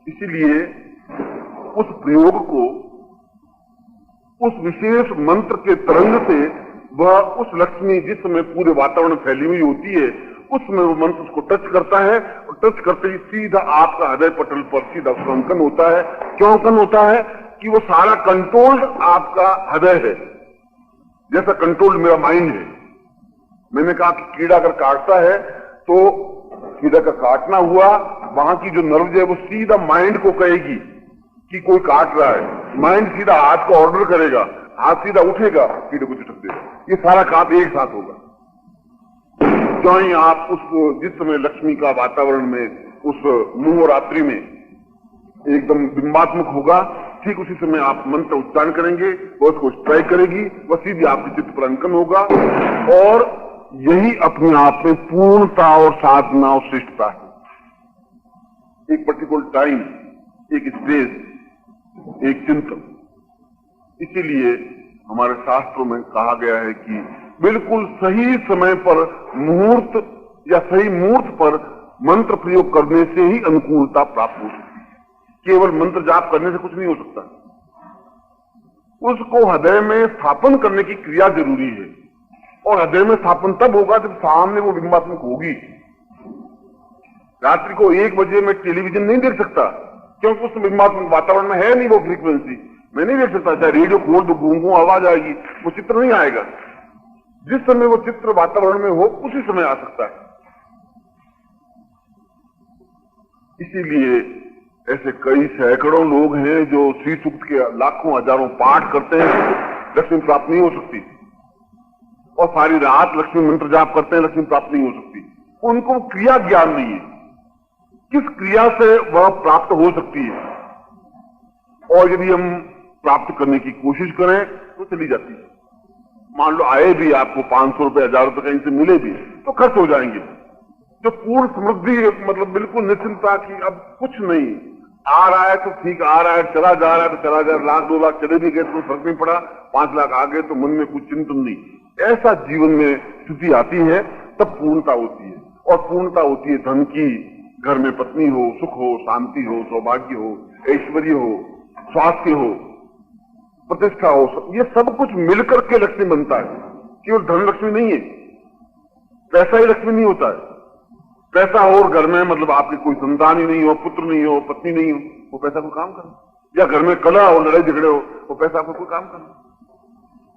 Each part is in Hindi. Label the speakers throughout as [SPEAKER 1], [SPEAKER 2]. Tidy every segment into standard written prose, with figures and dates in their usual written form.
[SPEAKER 1] इसीलिए उस प्रयोग को, उस विशेष मंत्र के तरंग से वह उस लक्ष्मी जिस समय पूरे वातावरण में फैली हुई होती है, उस समय वो मंत्र उसको टच करता है और टच करते ही सीधा आपका हृदय पटल पर सीधा उसका अंकन होता है। क्यों अंकन होता है? कि वो सारा कंट्रोल्ड आपका हृदय है, जैसा कंट्रोल्ड मेरा माइंड है। मैंने कहा कि कीड़ा अगर काटता है तो कीड़ा का काटना हुआ, वहां की जो नर्व है वो सीधा माइंड को कहेगी कि कोई काट रहा है। माइंड सीधा हाथ को ऑर्डर करेगा, हाथ सीधा उठेगा, कीड़े को झटक देगा। ये सारा काम एक साथ होगा। जो ही आप उस जिस समय लक्ष्मी का वातावरण में उस मुंह रात्रि में एकदम बिंबात्मक होगा, ठीक उसी समय आप मंत्र उच्चारण करेंगे, वो उसको स्ट्राइक करेगी, वह सीधी आपके चित्त पर अंकन होगा। और यही अपने आप में पूर्णता और साधना और श्रेष्ठता है। एक पर्टिकुलर टाइम, एक स्टेज, एक चिंतन। इसीलिए हमारे शास्त्रों में कहा गया है कि बिल्कुल सही समय पर मुहूर्त या सही मुहूर्त पर मंत्र प्रयोग करने से ही अनुकूलता प्राप्त हो सकती है। केवल मंत्र जाप करने से कुछ नहीं हो सकता, उसको हृदय में स्थापन करने की क्रिया जरूरी है। और हृदय में स्थापन तब होगा जब सामने वो बिंबात्मक होगी। रात्रि को 1 बजे मैं टेलीविजन नहीं देख सकता, क्योंकि उस बिंबात्मक वातावरण में है नहीं वो फ्रीक्वेंसी। मैं नहीं देख सकता, चाहे रेडियो खोल दो, गूंगू आवाज आएगी, वो चित्र नहीं आएगा। जिस समय वो चित्र वातावरण में हो उसी समय आ सकता है। इसीलिए ऐसे कई सैकड़ों लोग हैं जो श्री सूक्त के लाखों हजारों पाठ करते हैं, लक्ष्मी प्राप्त नहीं हो सकती। और सारी रात लक्ष्मी मंत्र जाप करते हैं, लक्ष्मी प्राप्त नहीं हो सकती। उनको क्रिया ज्ञान नहीं है, किस क्रिया से वह प्राप्त हो सकती है। और यदि हम प्राप्त करने की कोशिश करें तो चली जाती है। मान लो आए भी आपको 500 रुपए, 1000 रुपए कहीं से मिले भी तो खर्च हो जाएंगे। जो पूर्ण समृद्धि, मतलब बिल्कुल निश्चिंता की अब कुछ नहीं, आ रहा है तो ठीक आ रहा है, चला जा रहा है तो चला जा रहा है, 1 लाख 2 लाख चले भी गए तो फर्क नहीं पड़ा, 5 लाख आ गए तो मन में कुछ चिंतन नहीं। ऐसा जीवन में स्थिति आती है तब पूर्णता होती है। और पूर्णता होती है धन की, घर में पत्नी हो, सुख हो, शांति हो, सौभाग्य हो, ऐश्वर्य हो, स्वास्थ्य हो, प्रतिष्ठा हो। ये सब कुछ मिलकर के लक्ष्मी बनता है। केवल धन लक्ष्मी नहीं है, पैसा ही लक्ष्मी नहीं होता है। पैसा हो और घर में मतलब आपके कोई संतान ही नहीं हो, पुत्र नहीं हो, पत्नी नहीं हो, वो पैसा को काम करना। या घर में कलह हो, लड़ाई झगड़े हो, वो पैसा आपको कोई काम करना।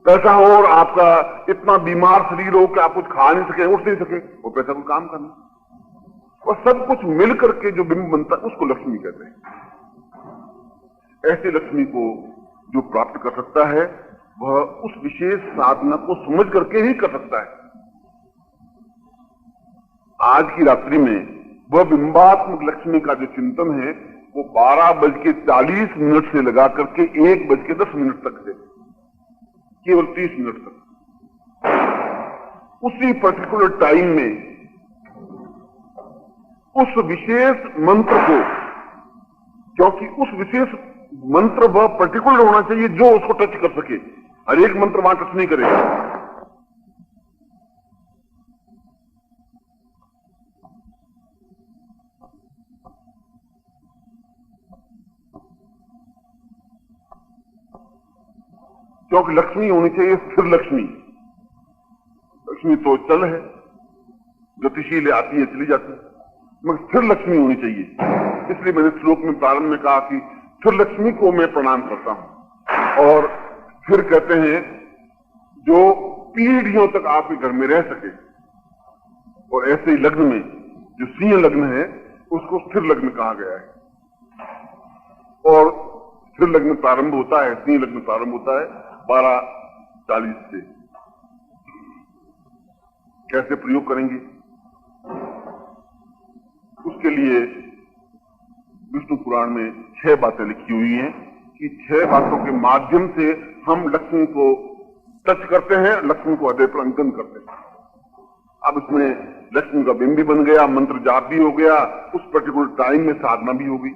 [SPEAKER 1] पैसा हो और आपका इतना बीमार शरीर हो कि आप कुछ खा नहीं सके, उठ नहीं सके, वो पैसा को काम करना। और सब कुछ मिलकर के जो बिंब बनता है उसको लक्ष्मी कहते हैं। ऐसे लक्ष्मी को जो प्राप्त कर सकता है वह उस विशेष साधना को समझ करके ही कर सकता है। आज की रात्रि में वह बिंबात्मक लक्ष्मी का जो चिंतन है वो 12:40 से लगा करके 1:10 तक है, केवल 30 मिनट तक। उसी पर्टिकुलर टाइम में उस विशेष मंत्र को, क्योंकि उस विशेष मंत्र वह पर्टिकुलर होना चाहिए जो उसको टच कर सके, हर एक मंत्र वहां टच नहीं करेगा। क्योंकि लक्ष्मी होनी चाहिए स्थिर लक्ष्मी। लक्ष्मी तो चल है, गतिशील आती है चली जाती है, मगर स्थिर लक्ष्मी होनी चाहिए। इसलिए मैंने श्लोक में प्रारंभ में कहा कि स्थिर लक्ष्मी को मैं प्रणाम करता हूं। और फिर कहते हैं जो पीढ़ियों तक आपके घर में रह सके। और ऐसे ही लग्न में जो सिंह लग्न है उसको स्थिर लग्न कहा गया है। और स्थिर लग्न प्रारंभ होता है, सिंह लग्न प्रारंभ होता है 12:40 से। कैसे प्रयोग करेंगे उसके लिए विष्णु पुराण में 6 बातें लिखी हुई हैं कि 6 बातों के माध्यम से हम लक्ष्मी को टच करते हैं, लक्ष्मी को हृदय पर अंकन करते हैं। अब इसमें लक्ष्मी का बिंब भी बन गया, मंत्र जाप भी हो गया, उस पर्टिकुलर टाइम में साधना भी हो गई।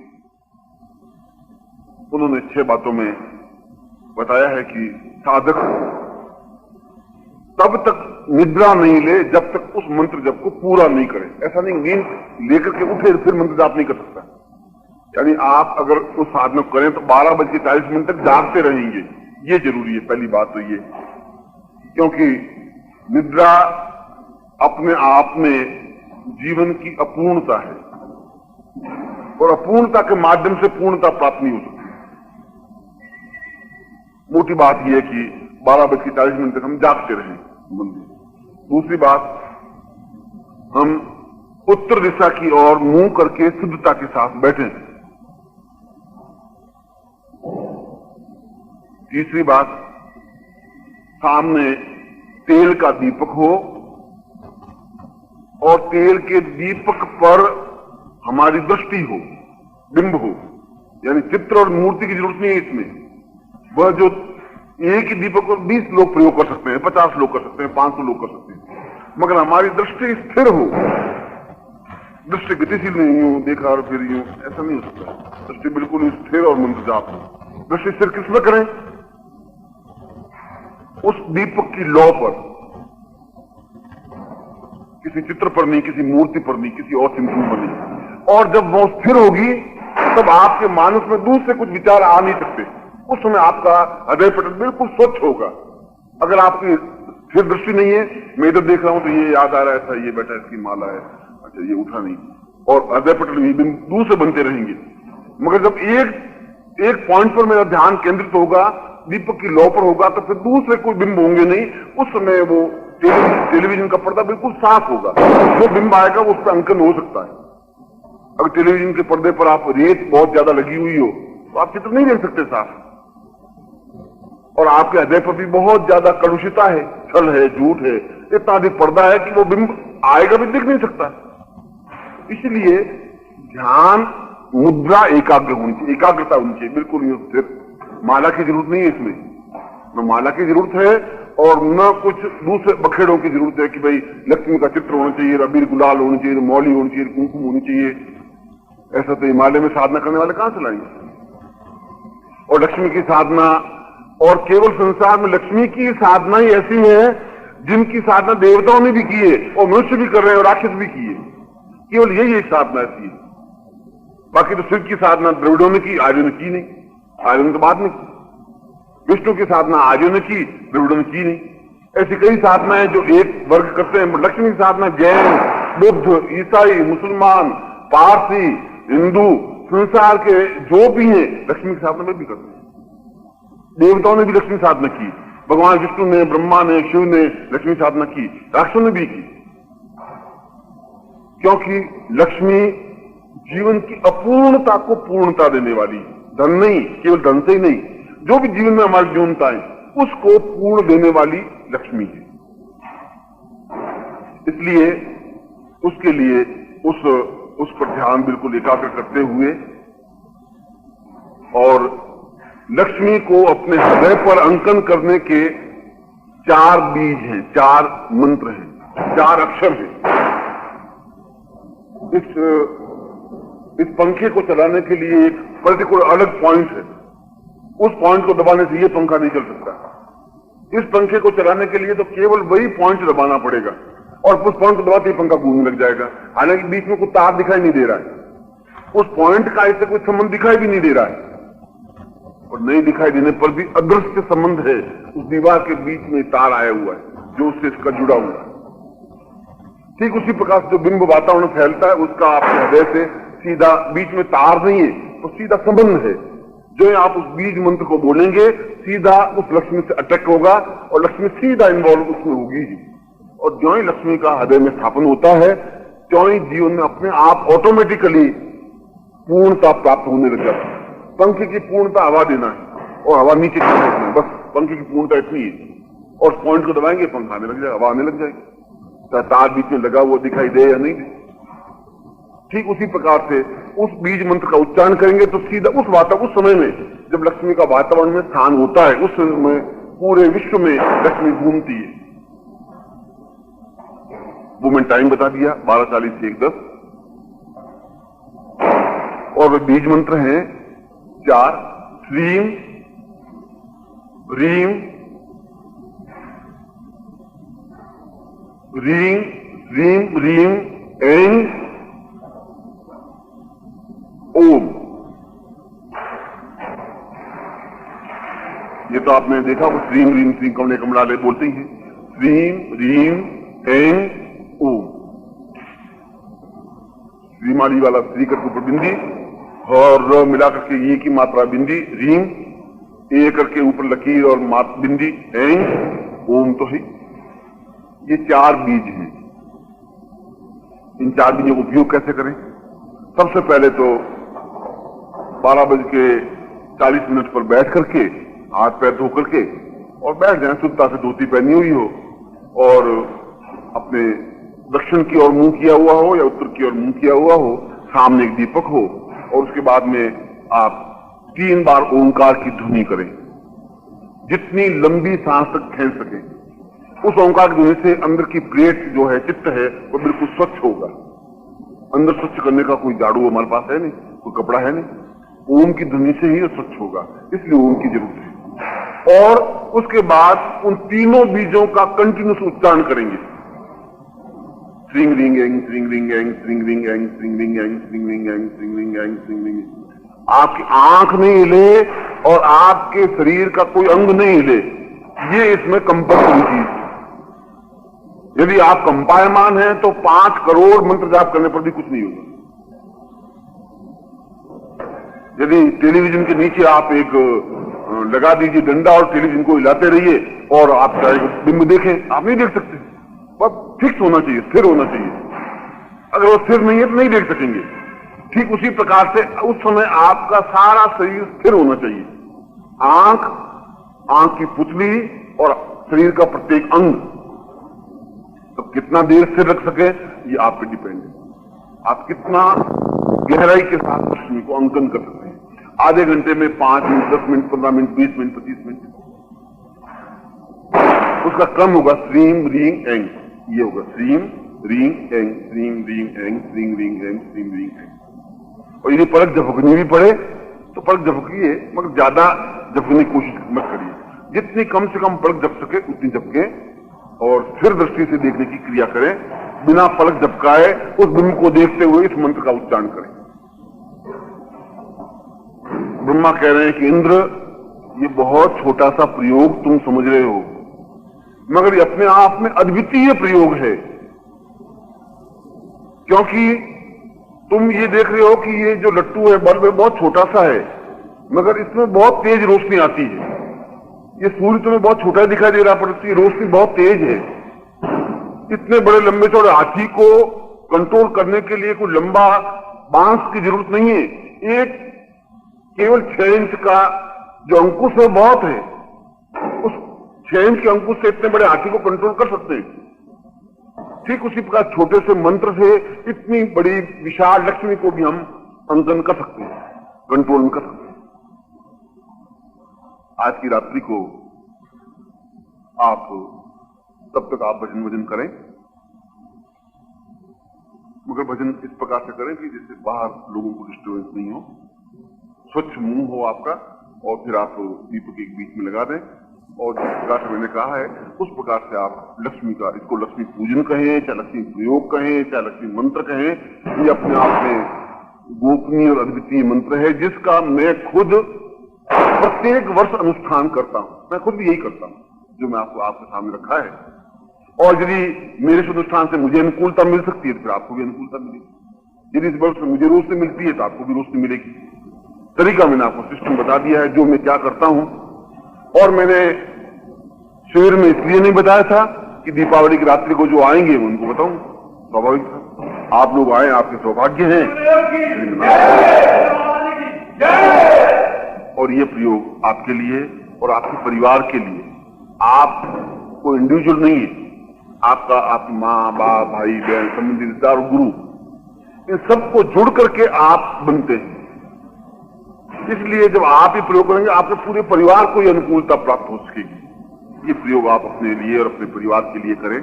[SPEAKER 1] उन्होंने 6 बातों में बताया है कि साधक तब तक निद्रा नहीं ले जब तक उस मंत्र जप को पूरा नहीं करे। ऐसा नहीं नींद लेकर के उठे फिर मंत्र जाप नहीं कर सकता। यानी आप अगर उस साधना को करें तो 12:40 तक जागते रहेंगे, ये जरूरी है। पहली बात तो ये, क्योंकि निद्रा अपने आप में जीवन की अपूर्णता है और अपूर्णता के माध्यम से पूर्णता प्राप्त नहीं हो सकती। मोटी बात यह है कि 12:40 तक हम जागते रहें। दूसरी बात, हम उत्तर दिशा की ओर मुंह करके शुद्धता के साथ बैठें। तीसरी बात, सामने तेल का दीपक हो और तेल के दीपक पर हमारी दृष्टि हो, बिंब हो। यानी चित्र और मूर्ति की जरूरत नहीं है इसमें। वह जो एक ही दीपक पर 20 लोग प्रयोग कर सकते हैं, 50 लोग कर सकते हैं, 500 लोग कर सकते हैं, मगर हमारी दृष्टि स्थिर हो, दृष्टि गतिशील नहीं हो, देखा और फिर यूं, ऐसा नहीं हो सकता। दृष्टि बिल्कुल स्थिर और मंदजाप हो। दृष्टि स्थिर किसमें करें? उस दीपक की लौ पर, किसी चित्र पर नहीं, किसी मूर्ति पर नहीं, किसी और सिंधु पर नहीं। और जब वो स्थिर होगी तब आपके मानस में दूसरे कुछ विचार आ नहीं सकते। उस समय आपका हृदय पटल बिल्कुल स्वच्छ होगा। अगर आपकी स्थिर दृष्टि नहीं है, मैं इधर देख रहा हूं तो ये याद आ रहा है, था ये बेटा इसकी माला है, अच्छा ये उठा नहीं, और हृदय पटल भी दूसरे बनते रहेंगे। मगर जब एक पॉइंट पर मेरा ध्यान केंद्रित होगा, दीपक की लौ पर होगा, तो फिर दूसरे कोई बिंब होंगे नहीं। उस समय वो टेलीविजन का पर्दा बिल्कुल साफ होगा। जो बिंब आएगा वो उस पर अंकन हो सकता है। अगर टेलीविजन के पर्दे पर आप रेत बहुत ज्यादा लगी हुई हो तो आप चित्र नहीं देख सकते साफ। और आपके हृदय पर भी बहुत ज्यादा कलुषिता है, छल है, झूठ है, इतना अधिक पर्दा है कि वो बिंब आएगा भी दिख नहीं सकता। इसलिए ध्यान मुद्रा एकाग्र होनी चाहिए, एकाग्रता होनी चाहिए, बिल्कुल नहीं स्थिर। माला की जरूरत नहीं है इसमें, न माला की जरूरत है और न कुछ दूसरे बखेड़ों की जरूरत है कि भाई लक्ष्मी का चित्र होना चाहिए, अबीर गुलाल होनी चाहिए, मौली होनी चाहिए, कुमकुम होनी चाहिए। ऐसा तो हिमालय में साधना करने वाले कहां से लाएंगे? और लक्ष्मी की साधना, और केवल संसार में लक्ष्मी की साधना ही ऐसी है जिनकी साधना देवताओं ने भी की है और मनुष्य भी कर रहे हैं और राक्षस भी की है। केवल यही एक साधना ऐसी है। बाकी तो शिव की साधना द्रविड़ों ने की, आर्यों ने की नहीं। आर्यों ने तो बाद में की। विष्णु की साधना आर्यों ने की, द्रविड़ों ने की नहीं। ऐसी कई साधनाएं जो एक वर्ग करते हैं। लक्ष्मी की साधना जैन, बुद्ध, ईसाई, मुसलमान, पारसी, हिंदू, संसार के जो भी हैं लक्ष्मी की साधना में भी करते हैं। देवताओं ने भी लक्ष्मी साधना की, भगवान विष्णु ने, ब्रह्मा ने, शिव ने लक्ष्मी साधना की, राक्षसों ने भी की। क्योंकि लक्ष्मी जीवन की अपूर्णता को पूर्णता देने वाली, धन नहीं, केवल धन से ही नहीं, जो भी जीवन में हमारी न्यूनता है उसको पूर्ण देने वाली लक्ष्मी है। इसलिए उसके लिए उस पर ध्यान बिल्कुल एकाग्र करते हुए, और लक्ष्मी को अपने हृदय पर अंकन करने के 4 बीज हैं, 4 मंत्र हैं, 4 अक्षर हैं। इस पंखे को चलाने के लिए एक पर्टिकुलर अलग पॉइंट है। उस पॉइंट को दबाने से ये पंखा नहीं चल सकता। इस पंखे को चलाने के लिए तो केवल वही पॉइंट दबाना पड़ेगा और उस पॉइंट को दबाते ही पंखा घूमने लग जाएगा। हालांकि बीच में कोई तार दिखाई नहीं दे रहा है, उस पॉइंट का इससे कोई संबंध दिखाई भी नहीं दे रहा है, और नहीं दिखाई देने पर भी अदृश्य संबंध है। उस दीवार के बीच में तार आया हुआ है जो उससे इसका जुड़ा हुआ है। ठीक उसी प्रकार से जो बिंब वातावरण फैलता है उसका आपके हृदय से सीधा, बीच में तार नहीं है तो सीधा संबंध है। जो आप उस बीज मंत्र को बोलेंगे सीधा उस लक्ष्मी से अटैक होगा और लक्ष्मी सीधा इन्वॉल्व उसमें होगी। और जो ही लक्ष्मी का हृदय में स्थापन होता है त्यों ही जीवन में अपने आप ऑटोमेटिकली पूर्णता प्राप्त होने लग जाती है। पंखे की पूर्णता हवा देना है और हवा नीचे गिरना है, बस पंखे की पूर्णता इतनी है। और पॉइंट को दबाएंगे पंखा आने लग जाएगा, हवा आने लग जाएगी, चाहे तार बीच में लगा हुआ दिखाई दे या नहीं दे। ठीक उसी प्रकार से उस बीज मंत्र का उच्चारण करेंगे तो सीधा उस समय में जब लक्ष्मी का वातावरण में स्थान होता है उस समय पूरे विश्व में लक्ष्मी घूमती है। वो मैंने टाइम बता दिया, 12:40 से 1:10। और वे बीज मंत्र हैं 4, श्रीम, रीम, रीम, रीम, रीम, ऐं, ओम। ये तो आपने देखा वो श्रीम रीम श्रीम कमले कमलाले बोलते ही हैं। श्रीम रीम एंग ओम। श्रीमाली वाला श्री करके ऊपर बिंदी और र मिला करके ये की मात्रा बिंदी, रीम ए करके ऊपर लकीर और मात बिंदी, एंग ओम तो है। ये 4 बीज हैं। इन 4 बीजों का उपयोग कैसे करें? सबसे पहले तो 12:40 पर बैठ करके हाथ पैर धो करके और बैठ जाए, शुद्धता से धोती पहनी हुई हो और अपने दक्षिण की ओर मुंह किया हुआ हो या उत्तर की ओर मुंह किया हुआ हो, सामने एक दीपक हो और उसके बाद में आप 3 बार ओंकार की ध्वनि करें, जितनी लंबी सांस तक खींच सके। उस ओंकार की ध्वनि से अंदर की प्लेट जो है, चित्त है, वो बिल्कुल स्वच्छ होगा। अंदर स्वच्छ करने का कोई झाड़ू हमारे पास है नहीं, कोई कपड़ा है नहीं। ओम की ध्वनि से ही स्वच्छ होगा, इसलिए ओम की जरूरत है। और उसके बाद उन तीनों बीजों का कंटिन्यूस उच्चारण करेंगे। श्रींग रिंग एंग श्रींग रिंग एंग श्रींग रिंग एंग श्रींग रिंग एंग श्रींग रिंग एंग श्रींग रिंग एंग श्रींग रिंग। आपकी आंख नहीं हिले और आपके शरीर का कोई अंग नहीं हिले, ये इसमें कंपल्सरी चीज है। यदि आप कंपायमान हैं तो 5 करोड़ मंत्र जाप करने पर भी कुछ नहीं होगा। यदि टेलीविजन के नीचे आप एक लगा दीजिए डंडा और टेलीविजन को हिलाते रहिए और आप बिंब देखें, आप नहीं देख सकते। बस फिक्स होना चाहिए, स्थिर होना चाहिए। अगर वो स्थिर नहीं है तो नहीं देख सकेंगे। ठीक उसी प्रकार से उस समय आपका सारा शरीर स्थिर होना चाहिए। आंख की पुतली और शरीर का प्रत्येक अंग तो कितना देर स्थिर रख सके ये आप पे डिपेंड है। आप कितना गहराई के साथ लक्ष्मी को अंकन कर सकते हैं। आधे घंटे में 5 minute, 10 minute, 15 minute, 20 minute, 25 minute, उसका क्रम होगा श्रीम रिंग एंग। ये होगा श्रीम रिंग एंग श्रीम रिंग एंग श्रीम रिंग एंग श्रीम रिंग एंग। और यदि पलक झपकनी भी पड़े तो पलक झपकिए, मगर ज्यादा झपकने की कोशिश मत करिए। जितनी कम से कम पलक झपक सके उतनी झपके और स्थिर दृष्टि से देखने की क्रिया करें। बिना पलक झपकाए उस बिंब को देखते हुए इस मंत्र का उच्चारण करें। ब्रह्मा कह रहे हैं कि इंद्र, ये बहुत छोटा सा प्रयोग तुम समझ रहे हो, मगर ये अपने आप में अद्वितीय प्रयोग है। क्योंकि तुम ये देख रहे हो कि ये जो लट्टू है बल्ब बहुत छोटा सा है, मगर इसमें बहुत तेज रोशनी आती है। ये सूर्य तुम्हें बहुत छोटा दिखाई दे रहा, पर इसकी रोशनी बहुत तेज है। इतने बड़े लंबे चौड़े हाथी को कंट्रोल करने के लिए कोई लंबा बांस की जरूरत नहीं है। एक केवल 6 इंच का जो अंकुश है बहुत है। उस 6 इंच के अंकुश से इतने बड़े हाथी को कंट्रोल कर सकते हैं। ठीक उसी प्रकार छोटे से मंत्र से इतनी बड़ी विशाल लक्ष्मी को भी हम अंकन कर सकते हैं, कंट्रोल में कर सकते हैं। आज की रात्रि को आप तब तक आप भजन वजन करें, मगर भजन इस प्रकार से करें कि जिससे बाहर लोगों को डिस्टर्बेंस नहीं हो, स्वच्छ मुंह हो आपका, और फिर आप दीपक एक बीच में लगा दें और जिस प्रकार से मैंने कहा है उस प्रकार से आप लक्ष्मी का, इसको लक्ष्मी पूजन कहें, चाहे लक्ष्मी प्रयोग कहें, चाहे लक्ष्मी मंत्र कहें, ये अपने आप में गोपनीय और अद्वितीय मंत्र है जिसका मैं खुद प्रत्येक वर्ष अनुष्ठान करता हूं। मैं खुद भी यही करता हूं जो मैं आपको आपके सामने रखा है। और यदि मेरे इस अनुष्ठान से मुझे अनुकूलता मिल सकती है तो फिर आपको भी अनुकूलता मिलेगी। यदि इस वर्ष में मुझे रोशनी मिलती है तो आपको भी रोशनी मिलेगी। तरीका मैंने आपको सिस्टम बता दिया है जो मैं क्या करता हूं। और मैंने शिविर में इसलिए नहीं बताया था कि दीपावली की रात्रि को जो आएंगे उनको बताऊं, स्वाभाविक था। आप लोग आए, आपके सौभाग्य हैं। और ये प्रयोग आपके लिए और आपके परिवार के लिए, आप कोई इंडिविजुअल नहीं है, आपका, आपकी माँ बाप भाई बहन संबंधी रिश्तेदार और गुरु, इन सबको जुड़ करके आप बनते हैं। इसलिए जब आप ये प्रयोग करेंगे आपके पूरे परिवार को ये अनुकूलता प्राप्त हो सकेगी। ये प्रयोग आप अपने लिए और अपने परिवार के लिए करें।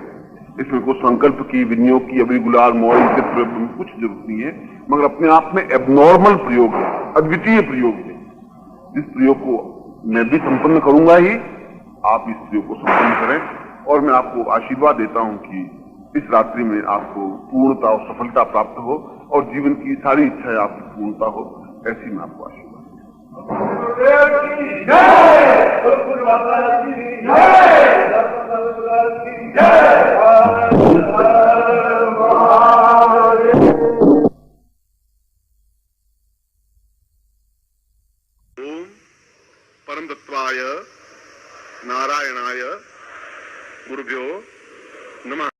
[SPEAKER 1] इसमें कोई संकल्प की, विनियोग की, अभी गुलाल मोहर चित्र कुछ जरूरत नहीं है, मगर अपने आप में एबनॉर्मल प्रयोग है, अद्वितीय प्रयोग है। इस प्रयोग को मैं भी संपन्न करूंगा ही, आप इस प्रयोग को संपन्न करें। और मैं आपको आशीर्वाद देता हूं कि इस रात्रि में आपको पूर्णता और सफलता प्राप्त हो और जीवन की सारी इच्छाएं आपकी पूर्णता हो, ऐसी मैं आपको आशीर्वाद देता हूं। परम तत्वाय नारायणाय गुरुभ्यो नमः।